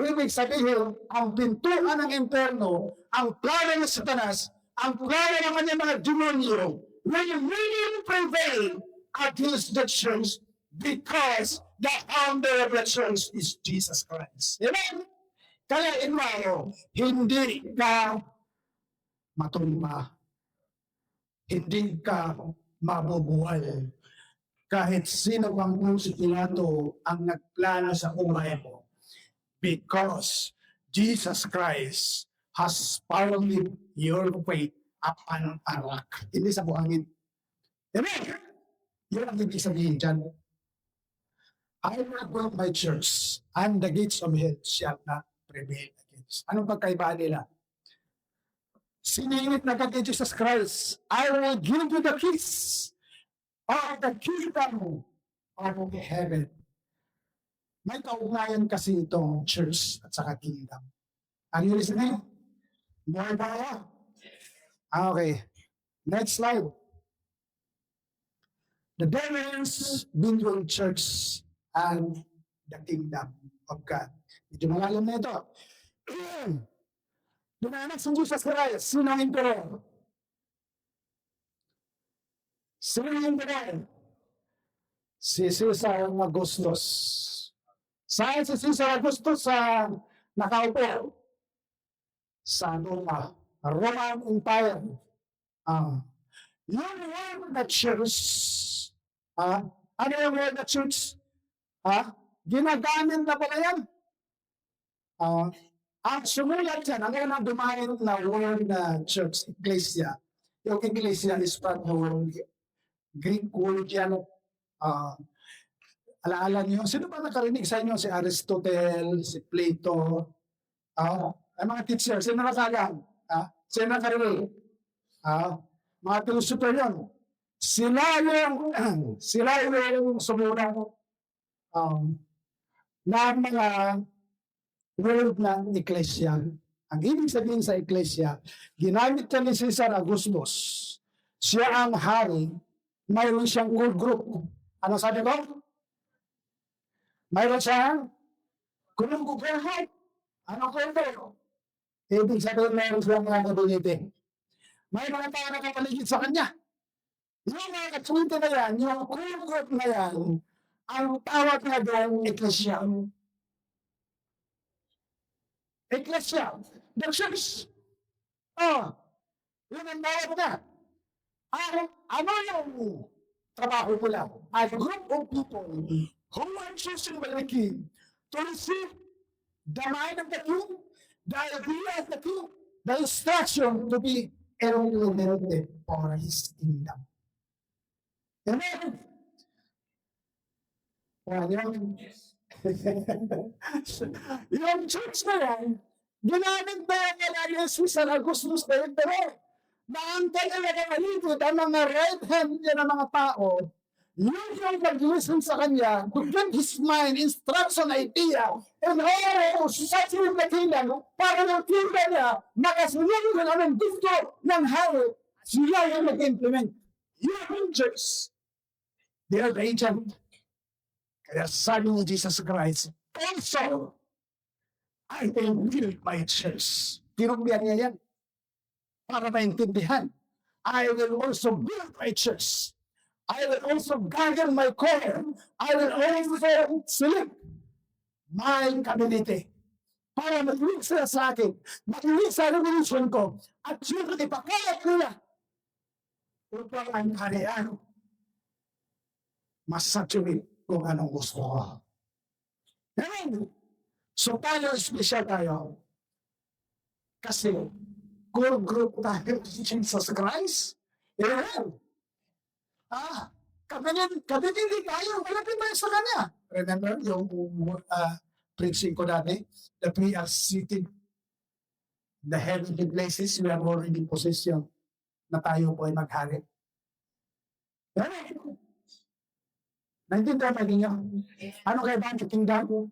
Ibig sabihin, ang pintuan ng impyerno, ang plano ng Satanas, ang plano ng kanyang mga demonyo, will really prevail against the church because the founder of the church is Jesus Christ. Amen? Kaya inmayo, hindi ka matumba. Hindi ka mabubuhay. Kahit sino pang si Pilato ang nagplano sa buhay mo. Because Jesus Christ has founded your faith upon a rock. Hindi sa buhangin. Amen? Yun ang ibig sabihin dyan. I will build my church, and the gates of hell shall not prevail against. Anong pagkaiba nila? Siningit na kay Jesus Christ, I will give you the keys of the kingdom of heaven. May kaugnayan kasi itong church at saka kingdom. Are you listening? More ba? Okay. Next slide. The difference between church and the kingdom of God. Medyo malalim na ito. Dumanak si Jesus Christ. Sino ang emperor? Sino ang emperor? Si Caesar Augustus. Saan si Caesar Augustus sa nakaupo? Sa Roma. Roman Empire. Yung word na church, ano yung word na church? Ginagamit na pala yan. Ang sumulat yan, ang unang dumahin na word na church, ecclesia. Yung ecclesia is from the word Greek word yan. Alaala niyo, sino ba nakarinig sa inyo? Si Aristotle, si Plato, ay mga teacher, sino nakakalam? Sino nakarinig? Mga philosopher yun. Sila yung sumulat na mga word ng ecclesia. Ang ibig sabihin sa ecclesia, ginamit ka ni Caesar Augustus. Siya ang hari, mayroon siyang core group. Ano sabi ko? Mayroon siyang kulong gubrahan. Ano ko ito? Ibig sabihin, mayroon siyang mga kabinete. May mga tao na kapaligid sa kanya. Yung mga katsunta na yan, yung core group na yan, ang tawag na doon, ecclesia. Ecclesia, the church. Yun ang tawag na. Ano yung trabaho ko lang? A group of people who are chosen by the king to receive the mind of the king, the idea of the king, the instruction to be implemented for his kingdom. Amen? Yung church na yan, ginamit ba yan nila Jesus sa Augustus na emperor? Na ang kailangan alipod ang mga right hand niya ng mga tao Yun yung nag-listen sa kanya to give his mind instruction, idea, and all successful na kingdom para ng kingdom niya makasunod ng anong gusto ng hari. Sila yung nag-implement. Yung angels, they are the agent. Kaya sabi ni Jesus Christ, also, I will build my church. Tinugbihan niya yan para maintindihan. I will also build my church. I will also gather my core. I will also select my community para mag-lead sila sa akin, mag-lead sa revolution ko, at yun ang ipakalat nila upang ang kaharian masaturate kung anong gusto ko. Amen. So tayo, special tayo. Kasi core group tayo si Jesus Christ. Amen. Kami din tayo. Malapit tayo sa kanya. Remember yung preaching ko dati? That we are seated the heavenly places. We are already possession na tayo po ay maghari. Naintindihan niyo? Ano kaya ba ang kingdom?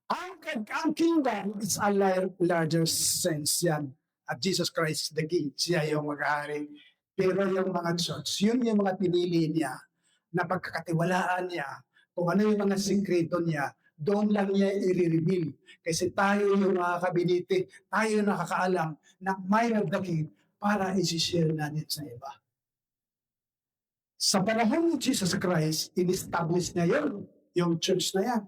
Ang kingdom is a larger sense yan. At Jesus Christ the King, siya yung maghari. Pero yung mga church, yun yung mga pinili niya na pagkakatiwalaan niya, kung ano yung mga sikreto niya, doon lang niya i-reveal. Kasi tayo yung mga kabiniti, tayo yung nakakaalam na may nagdakip para isi-share natin sa iba. Sa panahon ni Jesus Christ, in-establish niya yun, yung church na yan.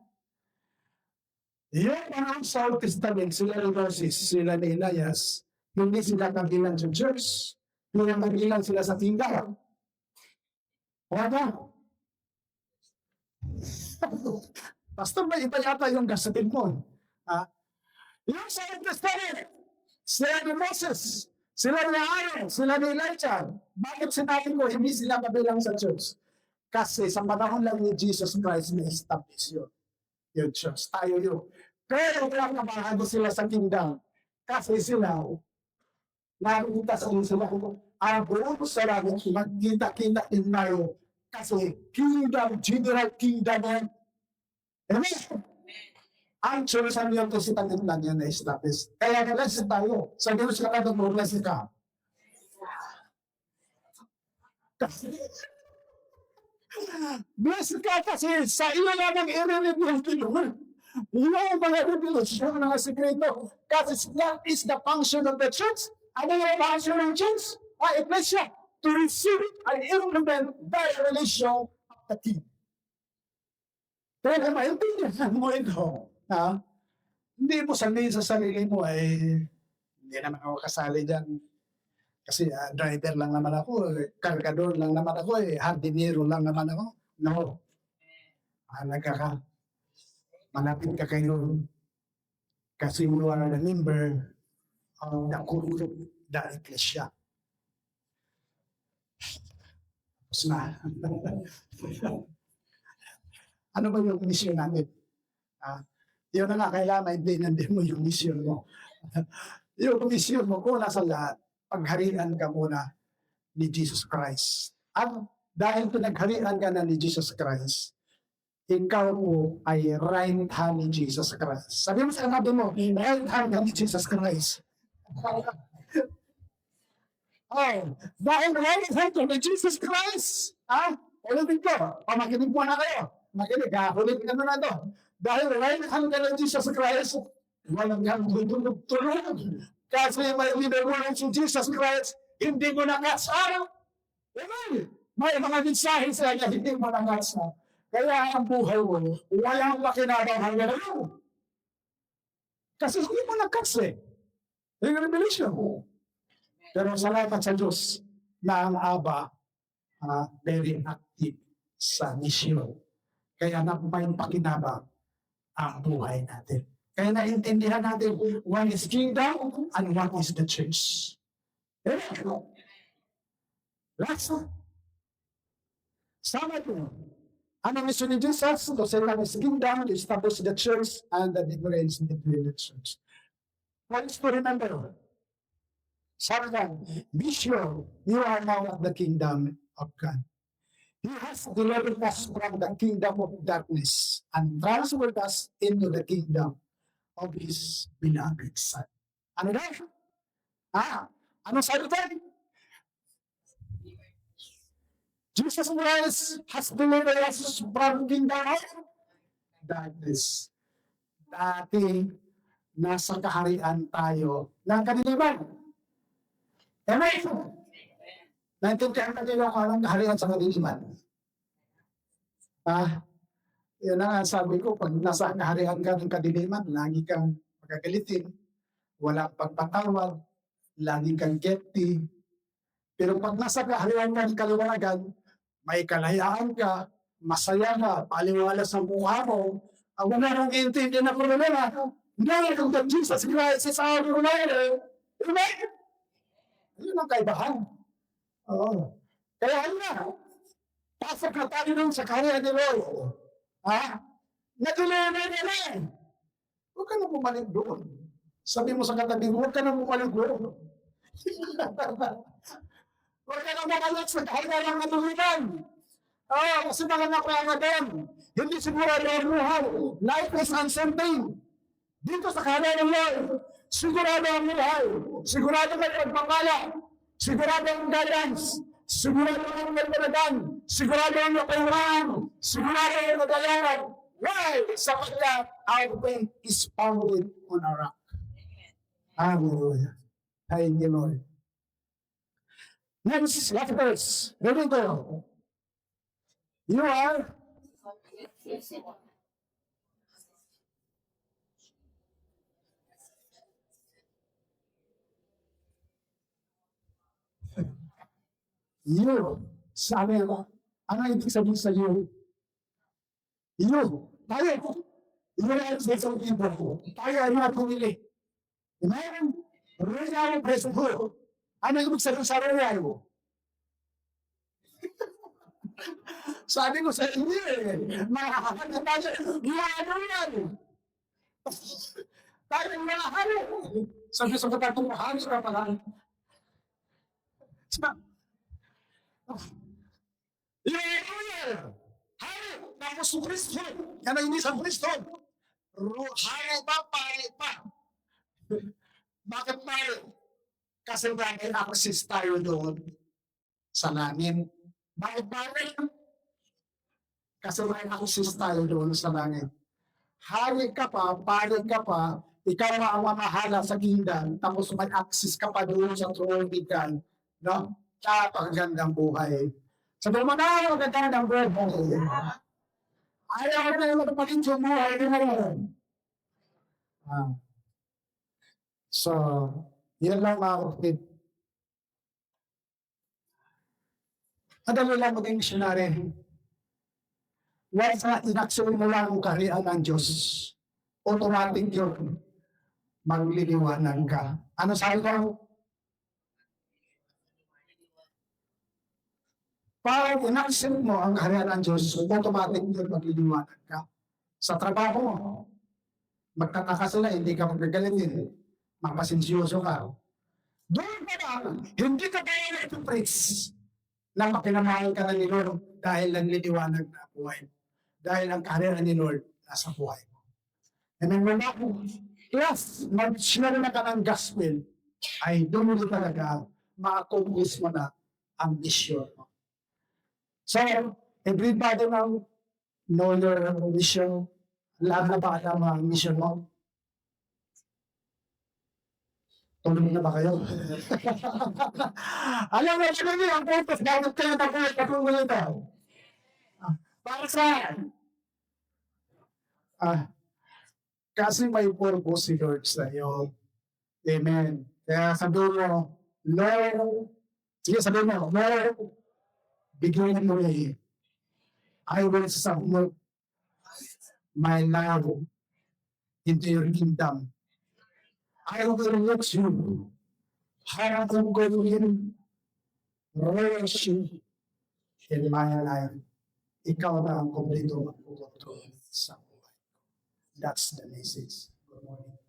Yung mga sa Old Testament, sila ni Moses, sila ni Elias, hindi sila kabilang sa church. Pinanggilan sila sa tinggal. Wala. Pastor, may iba yata yung gasatin mo. Yung sa Old Testament, sila ni Moses, sila ni Aaron, sila ni Elijah. Bakit sinabi ko, hindi sila kabilang sa church? Kasi sa panahon lang ni Jesus Christ, may establish yun. Yung church, tayo yun. Pero wala na bahagi sila sa kingdom. Kasi sila, nakikita sa sila ang buong sa langit, magkita-kita din tayo kasi kingdom, general kingdom yan. Amen? Ang church ang yung kasi tangin lang yan na-establish. Kaya blessed tayo. Sa Diyos ka na doon, blessed ka. Blessed ka kasi sa iyo lamang i-reveal din naman. Yung mga revelasyon, mga sekreto. Kasi that is the function of the church. Ano yung function ng church? Iglesia, to receive and implement the revelation of the King. Kaya maintindihan mo ito, hindi mo sabihin sa sarili mo, hindi naman ako kasali dyan. Kasi driver lang naman ako, kargador lang naman ako, hardinero lang naman ako. No. Malapit ka kayo kasi you are a member of the group, the Iglesia. Tapos na. Ano ba yung mission natin? Yun na nga, kailangan maintindihan din mo yung mission mo. Yung mission mo, kung nasa lahat, pagharian ka muna ni Jesus Christ. At dahil pinagharian ka na ni Jesus Christ, ikaw po ay right hand ni Jesus Christ. Sabi mo sa nabi mo, right hand ni Jesus Christ. Dahil right hand ni Jesus Christ, ulitin ko, makinig po na kayo. Makinig, ulitin ka na to. Dahil right hand ka ni Jesus Christ, walang kang tulog. Kasi may linebulan si Jesus Christ, hindi mo nakasarap. Amen. May mga mensahe sa kanya, hindi mo nakasarap. Kaya ang buhay mo, walang makinabang ngayon. Kasi hindi mo nakasarap. Yung revelation mo. Pero salamat sa Diyos na ang Aba very active sa mission. Kaya na may pakinabang ang buhay natin. Kaya naintindihan natin what is kingdom and what is the church. Last one. Sama ito. Ano mission ni Jesus? To set up his kingdom, to establish the church, and the difference between the church. What is to remember? Sabi lang, be sure you are now at the kingdom of God. He has delivered us from the kingdom of darkness and transferred us into the kingdom of His beloved Son. Ano na? Ano sabi tayo? Jesus Christ has delivered us from kingdom of darkness. Dati, nasa kaharian tayo ng kadiliman. Amen? Naintindihan natin yung anong kaharian sa kadiliman. Yan ang sabi ko, pag nasa kaharian ka ng kadiliman, lagi kang magagalitin, walang pagpatawad, lagi kang guilty. Pero pag nasa kaharian ka ng kaliwanagan, may kalayaan ka, masaya ka, paliwalas ang buha mo, wala nang intindihan na problema. Knowing that Jesus Christ is our Lord. Amen? Yun ang kaibahan. Oo. Kaya ano, pasok na tayo dun sa kaharian ni Lord. Natuloy na yan. Huwag ka na bumalik doon. Sabi mo sa katabi, huwag ka na bumalik doon. Huwag ka na bumalik sa kaharian ng katulunan. Kasi mga nakuha doon. Hindi sigurado ang buhay. Life is uncertain. Dito sa kaharian ng Lord, sigurado ang buhay. Sigurado may pagpapala. Sigurado ang guidance. Sigurado ang nagpalagan. Sigurado ang napahiwahan. Sigurado ang nagalaran. Why? Sapagkat our faith is founded on a rock. Hallelujah. Thank you, Lord. Next verse. Ready go. You are you. Sabi mo, ano ibig sabihin sa you? You. Tayo. You are sa people. Tayo ay mga pumili. Amen? Royal present mo. Ano ibig sabihin sa royal mo? Sabi ko sa inyo makakahanap tayo. Ano yan? Tayo makahanap. Sabi sa katatong mahanap ka pala. Hari ng Yesu Kristo. Yan ang isang Kristo. Hari pa, pari pa. Bakit pari? Kasi dahil access tayo doon sa langit. Bakit pari? Kasi dahil access tayo doon sa langit. Hari ka pa, pari ka pa, ikaw ang mamahala sa kingdom, tapos may access ka pa doon sa throne kingdom. No? Kapagandang buhay. Sabi mo na, magandang buhay. Ayaw ko na yung magpaging sumuhay. So, yan lang mga kapatid. Madali lang maging missionary. Once na inaksyon mo lang ang kaharian ng Diyos, automatic yun, magliliwanag ka. Ano sabi ko? Pag inaksyon mo ang kaharian ng Diyos, automatic yun, magliliwanag ka. Sa trabaho mo, magtataka sila, hindi ka magagalitin, magpasensyoso ka. Doon pa lang, hindi ka kaya na ito-preach na mapinamahal ka na ni Lord dahil nanliliwanag na buhay. Dahil ang kaharian ni Lord nasa buhay mo. And then when plus, mag-share na ka ng gospel, ay doon mo talaga ma-accomplish mo na ang mission mo. So, everybody now know your mission. Lahat na ba alam ang mission mo? Tulog na ba kayo? Alam mo, sino niyo ang purpose? Gamit kayo ng pagkakulong ito. Para saan? Kasi may purpose si Lord sa iyo. Amen. Kaya sabihin mo, Lord, sige sabihin mo, Lord, bigyan mo rin. I will submit my love into your kingdom. I will let you have the golden relation in my life. Ikaw na ang kompleto magpupunto sa buhay. That's the message. Good morning.